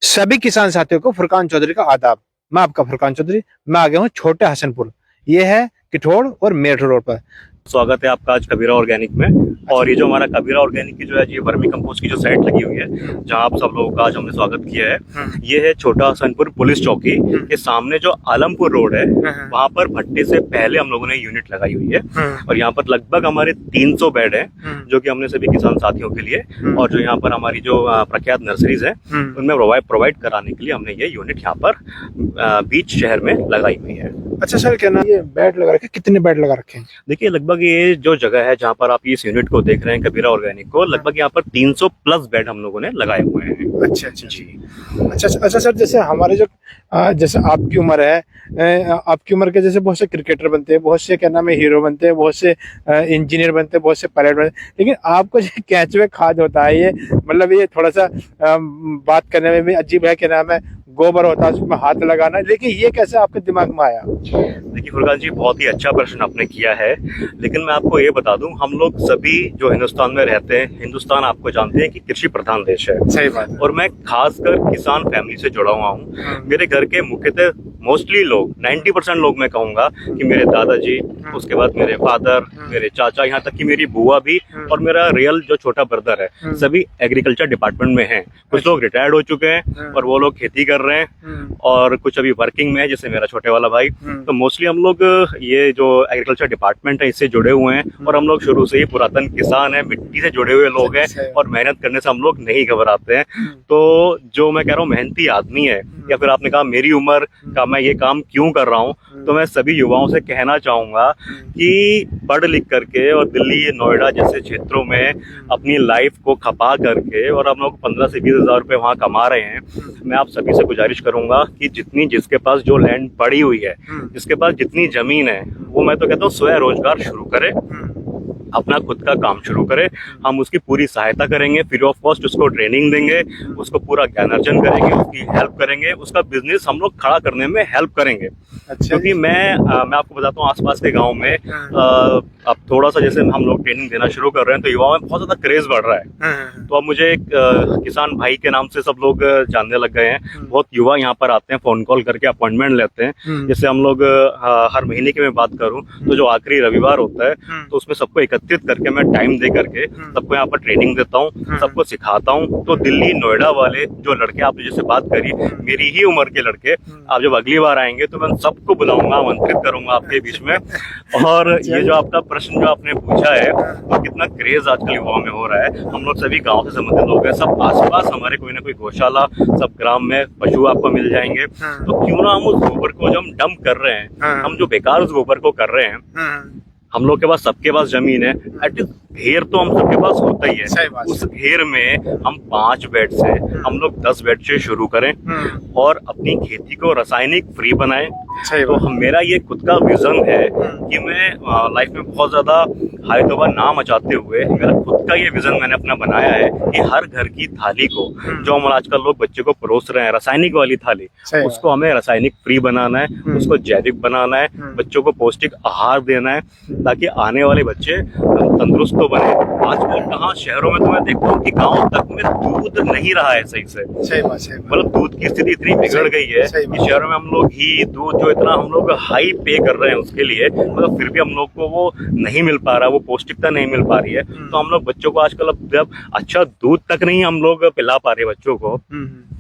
सभी किसान साथियों को फुरकान चौधरी का आदाब। मैं आपका फुरकान चौधरी। मैं आ गया हूँ छोटे हसनपुर। ये है किठोड़ और मेरठ रोड पर। स्वागत है आपका आज कबीरा ऑर्गेनिक में। और ये जो हमारा कबीरा ऑर्गेनिक की जो है ये वर्मी कंपोस्ट की जो साइट लगी हुई है जहां आप सब लोगों का आज हमने स्वागत किया है, ये है छोटा हसनपुर पुलिस चौकी के सामने जो आलमपुर रोड है वहां पर भट्टे से पहले हम लोगों ने यूनिट लगाई हुई है। और यहाँ पर लगभग हमारे 300 बेड है जो कि हमने सभी किसान साथियों के लिए और जो यहाँ पर हमारी जो प्रख्यात नर्सरीज है उनमें प्रोवाइड कराने के लिए हमने ये यूनिट यहाँ पर बीच शहर में लगाई हुई है। अच्छा सर, क्या ना ये बेड लगा रखे, कितने बेड लगा रखे हैं? देखिए लगभग ये जो जगह है जहाँ पर आप इस यूनिट को देख रहे हैं कबीरा ऑर्गेनिक को, लगभग यहाँ पर 300 प्लस बेड हम लोगों ने लगाए हुए हैं। अच्छा जी। अच्छा सर, जैसे हमारे जो जैसे आपकी उम्र है, आपकी उम्र के जैसे बहुत से क्रिकेटर बनते हैं, बहुत से क्या नाम है हीरो बनते हैं, बहुत से इंजीनियर बनते हैं, बहुत से पायलट बनते हैं, लेकिन आपको जो केंचुए खाद होता है ये मतलब ये थोड़ा सा बात करने में भी अजीब है। क्या नाम है, गोबर होता है उसमें हाथ लगाना, लेकिन ये कैसे आपके दिमाग में आया? देखिए फुरकान जी, बहुत ही अच्छा प्रश्न आपने किया है, लेकिन मैं आपको ये बता दूं, हम लोग सभी जो हिंदुस्तान में रहते हैं, हिंदुस्तान आपको जानते हैं कि कृषि प्रधान देश है। सही बात। और मैं खासकर किसान फैमिली से जुड़ा हुआ हूँ। मेरे घर के मुख्यतः मोस्टली लोग 90% लोग मैं कहूंगा कि मेरे दादाजी, उसके बाद मेरे फादर, मेरे चाचा, यहाँ तक कि मेरी बुआ भी और मेरा रियल जो छोटा ब्रदर है, सभी एग्रीकल्चर डिपार्टमेंट में हैं। कुछ लोग रिटायर्ड हो चुके हैं और वो लोग खेती कर रहे हैं और कुछ अभी वर्किंग में है, जैसे मेरा छोटे वाला भाई। तो मोस्टली हम लोग ये जो एग्रीकल्चर डिपार्टमेंट है इससे जुड़े हुए हैं और हम लोग शुरू से ही पुरातन किसान है, मिट्टी से जुड़े हुए लोग हैं और मेहनत करने से हम लोग नहीं घबराते हैं। तो जो मैं कह रहा हूँ मेहनती आदमी है, या फिर आपने कहा मेरी उम्र का मैं ये काम क्यों कर रहा हूँ, तो मैं सभी युवाओं से कहना चाहूंगा कि पढ़ लिख करके और दिल्ली नोएडा जैसे क्षेत्रों में अपनी लाइफ को खपा करके और हम लोग 15 से 20 हजार रुपये वहाँ कमा रहे हैं। मैं आप सभी से गुजारिश करूंगा कि जिसके पास जो लैंड पड़ी हुई है, जिसके पास जितनी जमीन है, वो मैं तो कहता हूँ स्वयं रोजगार शुरू करे, अपना खुद का काम शुरू करे। हम उसकी पूरी सहायता करेंगे, फ्री ऑफ कॉस्ट उसको ट्रेनिंग देंगे, उसको पूरा ज्ञान अर्जन करेंगे, उसकी हेल्प करेंगे, उसका बिजनेस हम लोग खड़ा करने में हेल्प करेंगे। अच्छा। क्योंकि मैं आपको बताता हूँ, आसपास के गांव में अब थोड़ा सा जैसे हम लोग ट्रेनिंग देना शुरू कर रहे हैं तो युवाओं में बहुत ज्यादा क्रेज बढ़ रहा है। तो अब मुझे एक किसान भाई के नाम से सब लोग जानने लग गए हैं। बहुत युवा यहाँ पर आते हैं, फोन कॉल करके अपॉइंटमेंट लेते हैं। जैसे हम लोग हर महीने की मैं बात करूँ तो जो आखिरी रविवार होता है तो उसमें सबको एकत्रित करके मैं टाइम दे करके सबको यहाँ पर ट्रेनिंग देता हूँ, सबको सिखाता हूँ। तो दिल्ली नोएडा वाले जो लड़के, आपने जैसे बात करी, मेरी ही उम्र के लड़के, आप जब अगली बार आएंगे तो मैं सबको बुलाऊंगा, आमंत्रित करूंगा आपके बीच में। और ये जो आपका प्रश्न जो आपने पूछा है तो कितना क्रेज आजकल युवाओं में हो रहा है। हम लोग सभी गांव से संबंधित लोग हैं, सब आसपास हमारे कोई ना कोई गौशाला, सब ग्राम में पशु आपको मिल जाएंगे। तो क्यों ना हम उस गोबर को जो हम डंप कर रहे हैं, हम जो बेकार उस गोबर को कर रहे हैं, हम लोग के पास, सबके पास जमीन है, एटलीस्ट घेर तो हम सबके पास होता ही है। उस घेर में हम 5 बेड से हम लोग 10 बेड से शुरू करें और अपनी खेती को रासायनिक फ्री बनाएं। तो मेरा ये खुद का विजन है कि मैं लाइफ में बहुत ज्यादा हाई तोबा ना मचाते हुए, मेरा खुद का ये विजन मैंने अपना बनाया है कि हर घर की थाली को, जो हम आजकल लोग बच्चे को परोस रहे हैं रासायनिक वाली थाली, उसको हमें रासायनिक फ्री बनाना है, उसको जैविक बनाना है, बच्चों को पौष्टिक आहार देना है ताकि आने वाले बच्चे तंदुरुस्त तो बने। आजकल कहाँ शहरों में तो मैं देखता हूँ कि गांव तक में दूध नहीं रहा है सही से। मतलब दूध की स्थिति इतनी बिगड़ गई है कि शहरों में हम लोग घी, दूध जो इतना हम लोग हाई पे कर रहे हैं उसके लिए, मतलब फिर भी हम लोग को वो नहीं मिल पा रहा, वो पौष्टिकता नहीं मिल पा रही है। तो हम लोग बच्चों को आजकल अब अच्छा दूध तक नहीं हम लोग पिला पा रहे बच्चों को।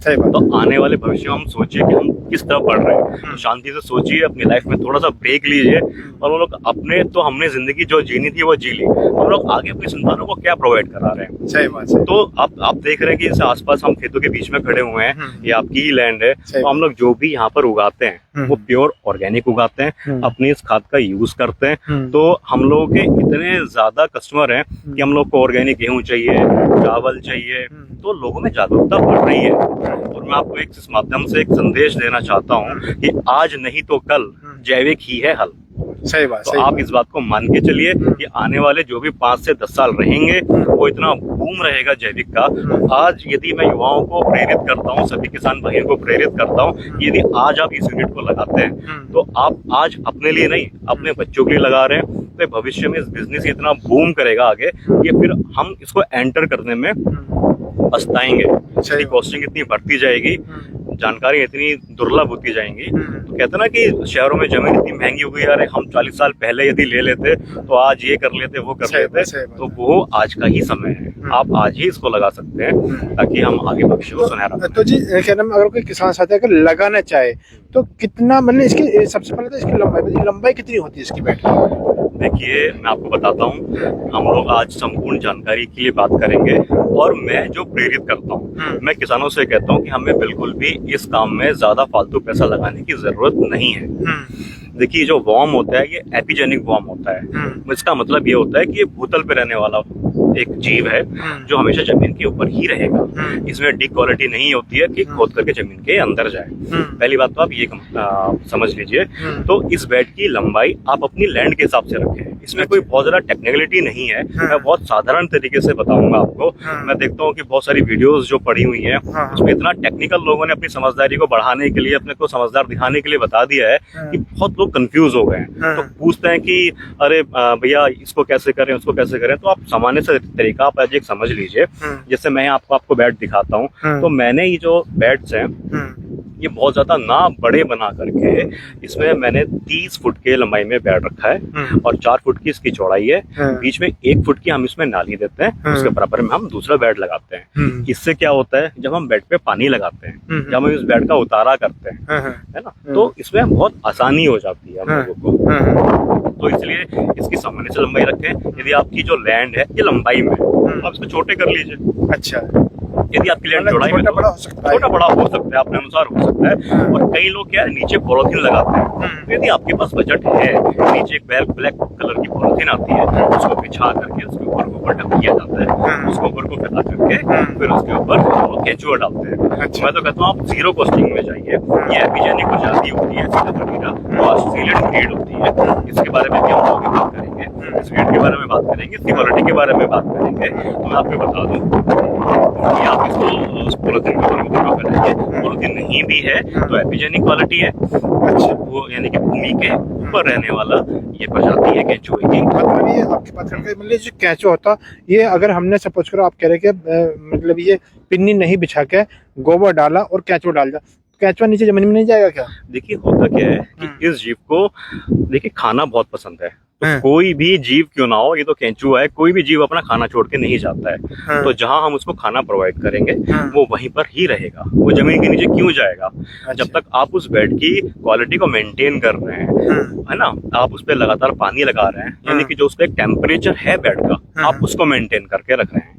तो आने वाले भविष्य में हम सोचिए कि हम किस तरह बढ़ रहे हैं। तो शांति से सोचिए, अपनी लाइफ में थोड़ा सा ब्रेक लीजिए और वो लोग अपने, तो हमने जिंदगी जो जीनी थी वो जी ली, हम लोग आगे अपनी संतानों को क्या प्रोवाइड करा रहे हैं। सही बात है। तो आप देख रहे हैं कि जैसे आसपास हम खेतों के बीच में खड़े हुए हैं, ये आपकी ही लैंड है, तो हम लोग जो भी यहाँ पर उगाते हैं वो प्योर ऑर्गेनिक उगाते हैं, अपनी इस खाद का यूज करते हैं। तो हम लोगों के इतने ज्यादा कस्टमर हैं कि हम लोग को ऑर्गेनिक गेहूं चाहिए, चावल चाहिए, तो लोगों में जागरूकता बढ़ रही है। और मैं आपको इस माध्यम से एक संदेश देना चाहता हूँ कि आज नहीं तो कल जैविक ही है हल। सही बात। तो आप इस बात को मान के चलिए कि आने वाले जो भी 5 से 10 साल रहेंगे वो इतना बूम रहेगा जैविक का। आज यदि मैं युवाओं को प्रेरित करता हूँ, सभी किसान भाइयों को प्रेरित करता हूँ, यदि आज आप इस यूनिट को लगाते हैं तो आप आज अपने लिए नहीं, अपने बच्चों के लिए लगा रहे हैं, तो भविष्य में इस बिजनेस इतना बूम करेगा आगे कि फिर हम इसको एंटर करने में अस्ताएंगे, इसकी कॉस्टिंग इतनी बढ़ती जाएगी, जानकारी इतनी दुर्लभ होती जाएंगी। तो कहते हैं ना कि शहरों में जमीन इतनी महंगी हो गई, यार हम 40 साल पहले यदि ले लेते तो आज ये कर लेते, वो कर लेते। तो वो आज का ही समय है, आप आज ही इसको लगा सकते हैं ताकि हम आगे भविष्य को सुनहरा। तो जी क्या नाम, अगर कोई किसान साथी अगर लगाना चाहे तो कितना, मतलब इसकी सबसे पहले तो इसकी लंबाई कितनी होती है इसकी बैट की? देखिए मैं आपको बताता हूँ, हम लोग आज संपूर्ण जानकारी के लिए बात करेंगे और मैं जो प्रेरित करता हूँ, मैं किसानों से कहता हूँ कि हमें बिल्कुल भी इस काम में ज्यादा फालतू पैसा लगाने की जरूरत नहीं है। देखिए जो वॉर्म होता है ये एपिजेनिक वॉर्म होता है। इसका मतलब ये होता है कि ये भूतल पे रहने वाला एक जीव है जो हमेशा जमीन के ऊपर ही रहेगा। इसमें डीप क्वालिटी नहीं होती है कि खोद करके जमीन के अंदर जाए। पहली बात तो आप ये समझ लीजिए। तो इस बेड की लंबाई आप अपनी लैंड के हिसाब से रखें, इसमें कोई बहुत ज्यादा टेक्निकलिटी नहीं है। मैं बहुत साधारण तरीके से बताऊंगा आपको। मैं देखता हूँ कि बहुत सारी वीडियोस जो पड़ी हुई हैं उसमें इतना टेक्निकल लोगों ने अपनी समझदारी को बढ़ाने के लिए, अपने को समझदार दिखाने के लिए बता दिया है कि बहुत लोग कंफ्यूज हो गए हैं। तो पूछते हैं कि अरे भैया इसको कैसे करें, उसको कैसे करें। तो आप सामान्य से तरीका आप आज एक समझ लीजिए। जैसे मैं आपको बैट दिखाता हूँ, तो मैंने ये जो बैट्स हैं ये बहुत ज्यादा ना बड़े बना करके इसमें मैंने 30 फुट के लंबाई में बैट रखा है और 4 फुट की इसकी चौड़ाई है। बीच में 1 फुट की हम इसमें नाली देते हैं, उसके बराबर में हम दूसरा बैट लगाते हैं। इससे क्या होता है, जब हम बैट पे पानी लगाते हैं, जब हम इस बैट का उतारा करते हैं, है ना, तो इसमें बहुत आसानी हो जाती है हम लोगों को। तो इसलिए इसकी सामान्य से लंबाई रखें। यदि आपकी जो लैंड है ये लंबाई में, आप इसको छोटे कर लीजिए। अच्छा, यदि आपकी लैंड चौड़ाई में, छोटा बड़ा हो सकता है, अपने अनुसार हो सकता है। और कई लोग क्या है नीचे पॉलिथीन लगाते हैं। तो यदि आपके पास बजट है, नीचे एक ब्लैक कलर की पॉलिथीन आती है, उसको बिछा करके उसके ऊपर गोबर ढक दिया जाता है, उस गोबर को फैला करके फिर उसके ऊपर केंचुआ डालते हैं। मैं तो कहता हूँ आप जीरो कॉस्टिंग में जाइए। ये एपिजेनिक प्रजाति होती है ऑस्ट्रेलियन ब्रीड होती है। इसके बारे में भी हम लोग बात करेंगे, इस ब्रीड के बारे में बात करेंगे, इसकी क्वालिटी के बारे में बात करेंगे। तो मैं आपको बता दूं कि आप इसको पॉलिथीन के ऊपर गोबर करेंगे, पॉलिथीन नहीं भी है तो एपिजेनिक क्वालिटी है। अच्छा, वो यानी कि भूमि के ऊपर रहने वाला ये प्रजाति है केंचुए की। मतलब ये आपकी बात करके, मतलब जो केंचुआ होता ये, अगर हमने सपोज करो आप कह रहे कि मतलब ये पिन्नी नहीं बिछा के गोबर डाला और केंचुआ डाल दिया, केंचुआ नीचे जमीन में नहीं जाएगा क्या? देखिए होता क्या है कि इस जीव को देखिए खाना बहुत पसंद है। तो कोई भी जीव क्यों ना हो, ये तो केंचुआ है, कोई भी जीव अपना खाना छोड़ के नहीं जाता है। तो जहां हम उसको खाना प्रोवाइड करेंगे वो वहीं पर ही रहेगा, वो जमीन के नीचे क्यों जाएगा? जब तक आप उस बेड की क्वालिटी को मेंटेन कर रहे हैं, है ना, आप उस पर लगातार पानी लगा रहे हैं, यानी कि जो उसका एक टेम्परेचर है बेड का, आप उसको मेंटेन करके रख रहे हैं।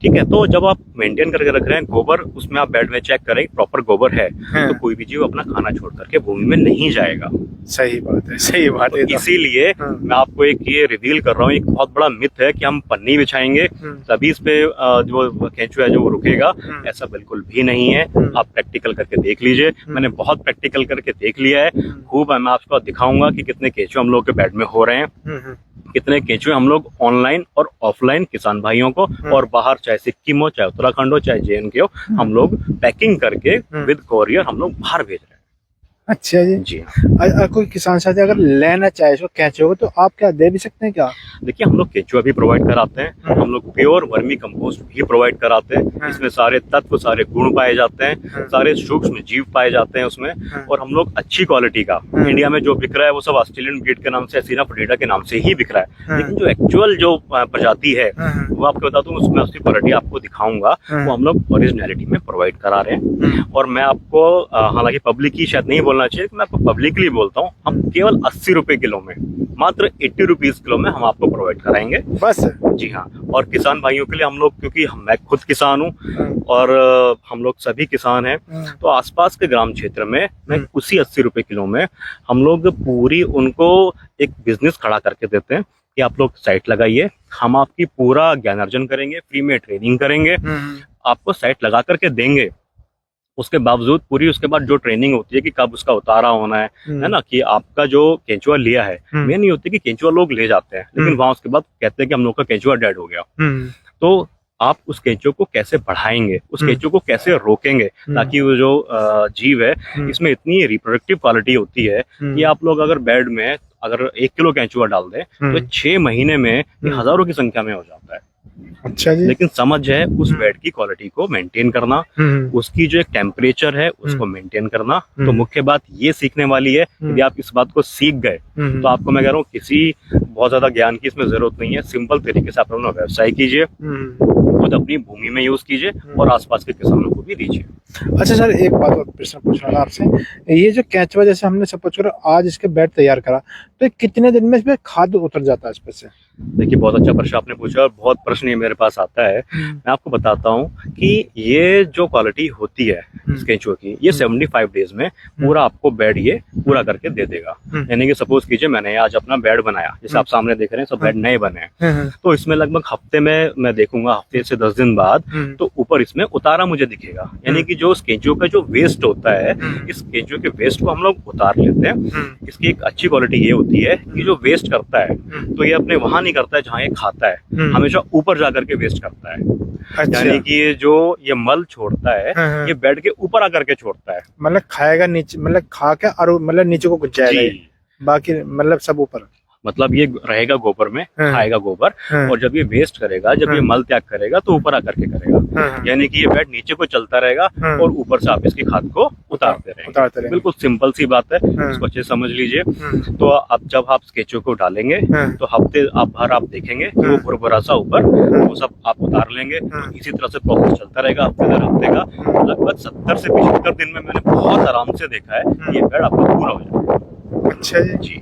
ठीक है, तो जब आप मेंटेन करके रख रहे हैं, गोबर उसमें आप बेड में चेक करें प्रॉपर गोबर है, तो कोई भी जीव अपना खाना छोड़ करके भूमि में नहीं जाएगा। सही बात है, सही बात है। इसीलिए मैं आपको एक ये रिवील कर रहा हूँ, एक बहुत बड़ा मिथ है कि हम पन्नी बिछाएंगे तभी इस पे जो केंचुआ है जो वो रुकेगा। ऐसा बिल्कुल भी नहीं है। आप प्रैक्टिकल करके देख लीजिए, मैंने बहुत प्रैक्टिकल करके देख लिया है खूब। मैं आपको दिखाऊंगा कि कितने केंचुए हम लोग के बेड में हो रहे हैं, कितने केंचुए हम लोग ऑनलाइन और ऑफलाइन किसान भाइयों को और बाहर चाहे सिक्किम हो, चाहे उत्तराखंड हो, चाहे JNK हो, हम लोग पैकिंग करके विद कोरियर हम लोग बाहर भेज रहे हैं। अच्छा जी। कोई किसान साथी अगर लेना चाहे इसको केंचुआ को, तो आप क्या दे भी सकते हैं क्या? देखिए हम लोग केंचुआ भी प्रोवाइड कराते हैं, हम लोग प्योर वर्मी कंपोस्ट भी प्रोवाइड कराते हैं। इसमें सारे तत्व, सारे गुण पाए जाते हैं, सारे सूक्ष्म जीव पाए जाते हैं उसमें। और हम लोग अच्छी क्वालिटी का, इंडिया में जो बिक रहा है वो सब ऑस्ट्रेलियन ब्रीड के नाम से, एसिना फुटीडा के नाम से ही बिक रहा है। लेकिन जो एक्चुअल जो प्रजाति है वो आपको बता दूं, उसमें उसकी क्वालिटी आपको दिखाऊंगा, वो हम लोग ओरिजिनलिटी में प्रोवाइड करा रहे हैं। और मैं आपको हालांकि पब्लिकली शायद नहीं बोलना चाहिए, मैं आपको पब्लिकली बोलता हूँ, हम केवल 80 रुपए किलो में, मात्र 80 रुपीज किलो में हम आपको प्रोवाइड कराएंगे बस। जी हाँ। और किसान भाइयों के लिए हम लोग, क्योंकि मैं खुद किसान हूँ और हम लोग सभी किसान हैं, तो आसपास के ग्राम क्षेत्र में मैं उसी 80 रुपए किलो में हम लोग पूरी उनको एक बिजनेस खड़ा करके देते हैं कि आप लोग साइट लगाइए, हम आपकी पूरा ज्ञान अर्जन करेंगे, फ्री में ट्रेनिंग करेंगे, आपको साइट लगा करके देंगे। उसके बावजूद पूरी उसके बाद जो ट्रेनिंग होती है कि कब उसका उतारा होना है ना, कि आपका जो केंचुआ लिया है, मेन नहीं होती कि केंचुआ लोग ले जाते हैं, लेकिन वहां उसके बाद कहते हैं कि हम लोग का केंचुआ डेड हो गया। तो आप उस केंचुए को कैसे बढ़ाएंगे, उस केंचुए को कैसे रोकेंगे, ताकि वो जो जीव है इसमें इतनी रिप्रोडक्टिव क्वालिटी होती है कि आप लोग अगर बेड में अगर 1 किलो केंचुआ डाल दें तो 6 महीने में ये हजारों की संख्या में हो जाता है। अच्छा जी। लेकिन समझ है उस बेड की क्वालिटी को मेंटेन करना, उसकी जो एक टेम्परेचर है उसको मेंटेन करना। तो मुख्य बात ये सीखने वाली है, यदि आप इस बात को सीख गए तो आपको मैं कह रहा हूँ किसी बहुत ज्यादा ज्ञान की इसमें जरूरत नहीं है। सिंपल तरीके से आप अपना व्यवसाय कीजिए, खुद अपनी भूमि में यूज कीजिए और आसपास के किसानों को भी दीजिए। अच्छा सर, एक बात और प्रश्न पूछना था आपसे। ये जो केंचुआ जैसे हमने सपोज करो आज इसके बेड तैयार करा, तो ये कितने दिन में इसमें खाद उतर जाता है इस पर से? देखिए बहुत अच्छा प्रश्न आपने पूछा और बहुत प्रश्न ये मेरे पास आता है। मैं आपको बताता हूँ कि ये जो क्वालिटी होती है इस केंचुए की, ये 75 डेज में पूरा आपको बेड ये पूरा करके दे देगा। यानी कि सपोज कीजिए मैंने आज अपना बेड बनाया, जैसे आप सामने देख रहे हैं सब बेड नए बने हैं, तो इसमें लगभग हफ्ते में मैं देखूंगा, हफ्ते से 10 दिन बाद तो ऊपर इसमें उतारा मुझे दिखेगा। यानी कि जो इस केंचुए का जो वेस्ट होता है, इस केंचुए के वेस्ट को हम लोग उतार लेते हैं। इसकी एक अच्छी क्वालिटी ये होती है कि जो वेस्ट करता है तो ये अपने वहां नहीं करता है जहाँ ये खाता है, हमेशा ऊपर जाकर के वेस्ट करता है। अच्छा। यानी कि ये जो ये मल छोड़ता है ये बेड के ऊपर आकर के छोड़ता है। मतलब खाएगा नीचे, मतलब खा के और मतलब नीचे को कुछ जाएगा ये, बाकी मतलब सब ऊपर। मतलब ये रहेगा गोबर में, खाएगा गोबर, और जब ये वेस्ट करेगा, जब ये मल त्याग करेगा तो ऊपर आकर के करेगा। यानी कि ये बेड नीचे को चलता रहेगा और ऊपर से आप इसकी खाद को उतारते रहेंगे। बिल्कुल सिंपल सी बात है, इसको अच्छे से समझ लीजिए। तो अब जब आप केंचुए को डालेंगे तो हफ्ते भर आप देखेंगे कि वो भुरभुरा सा ऊपर वो सब आप उतार लेंगे। तो इसी तरह से प्रोसेस चलता रहेगा हफ्ते दर हफ्ते का। लगभग 70 से 75 दिन में मैंने बहुत आराम से देखा है ये बेड आपका पूरा हो जाएगा। अच्छा जी।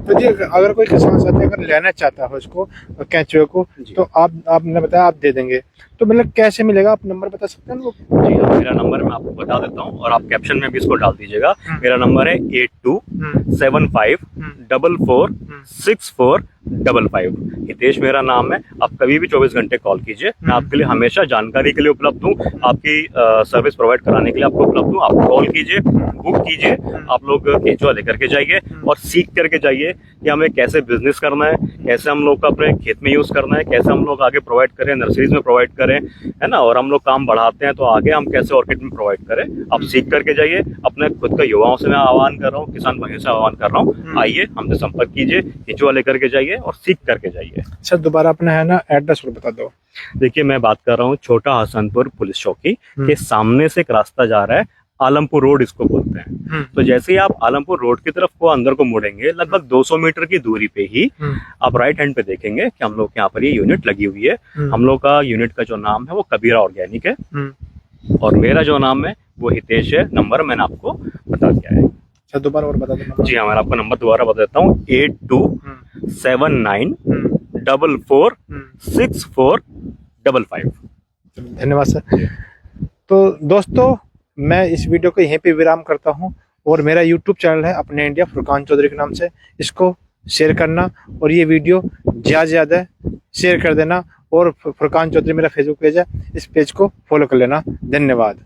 तो जी अगर कोई किसान साथी अगर लेना चाहता है उसको केंचुए को, तो आपने बताया आप दे देंगे, तो मतलब कैसे मिलेगा? आप नंबर बता सकते हैं? जी हाँ, मेरा नंबर मैं आपको बता देता हूँ और आप कैप्शन में भी इसको डाल दीजिएगा। मेरा नंबर है 8275446455। हितेश मेरा नाम है। आप कभी भी 24 घंटे कॉल कीजिए, मैं आपके लिए हमेशा जानकारी के लिए उपलब्ध हूँ, आपकी सर्विस प्रोवाइड कराने के लिए आपको उपलब्ध हूँ। आप कॉल कीजिए, बुक कीजिए, आप लोग केंचुआ लेकर के जाइए और सीख करके जाइए कि हमें कैसे बिजनेस करना है, कैसे हम लोग को अपने खेत में यूज करना है, कैसे हम लोग आगे प्रोवाइड करें, नर्सरीज में प्रोवाइड करें, है ना। और हम लोग काम बढ़ाते हैं तो आगे हम कैसे ऑर्किड में प्रोवाइड करें, आप सीख करके जाइए। अपने खुद का युवाओं से मैं आह्वान कर रहा हूँ, किसान भाइयों से आह्वान कर रहा हूँ, आइए हमसे संपर्क कीजिए, केंचुआ लेकर के जाइए और सीख करके जाइए। सर दोबारा अपना है ना एड्रेस बता दो। देखिए मैं बात कर रहा हूँ छोटा हसनपुर पुलिस चौकी के सामने से एक रास्ता जा रहा है, आलमपुर रोड इसको बोलते हैं। तो जैसे ही आप आलमपुर रोड की तरफ को अंदर को मुड़ेंगे, लगभग 200 मीटर की दूरी पे ही आप राइट हैंड पे देखेंगे कि हम लोग यहाँ पर ये यूनिट लगी हुई है। हम लोग का यूनिट का जो नाम है वो कबीरा ऑर्गेनिक है और मेरा जो नाम है वो हितेश है। नंबर मैंने आपको बता दिया है। सर दोबारा और बता दो। जी हाँ, मैं आपका नंबर दोबारा बता देता हूँ, 8279446455। धन्यवाद सर। तो दोस्तों मैं इस वीडियो को यहीं पे विराम करता हूं और मेरा यूट्यूब चैनल है अपने इंडिया फुरकान चौधरी के नाम से, इसको शेयर करना और ये वीडियो ज़्यादा से ज़्यादा शेयर कर देना। और फुरकान चौधरी मेरा फेसबुक पेज है, इस पेज को फॉलो कर लेना। धन्यवाद।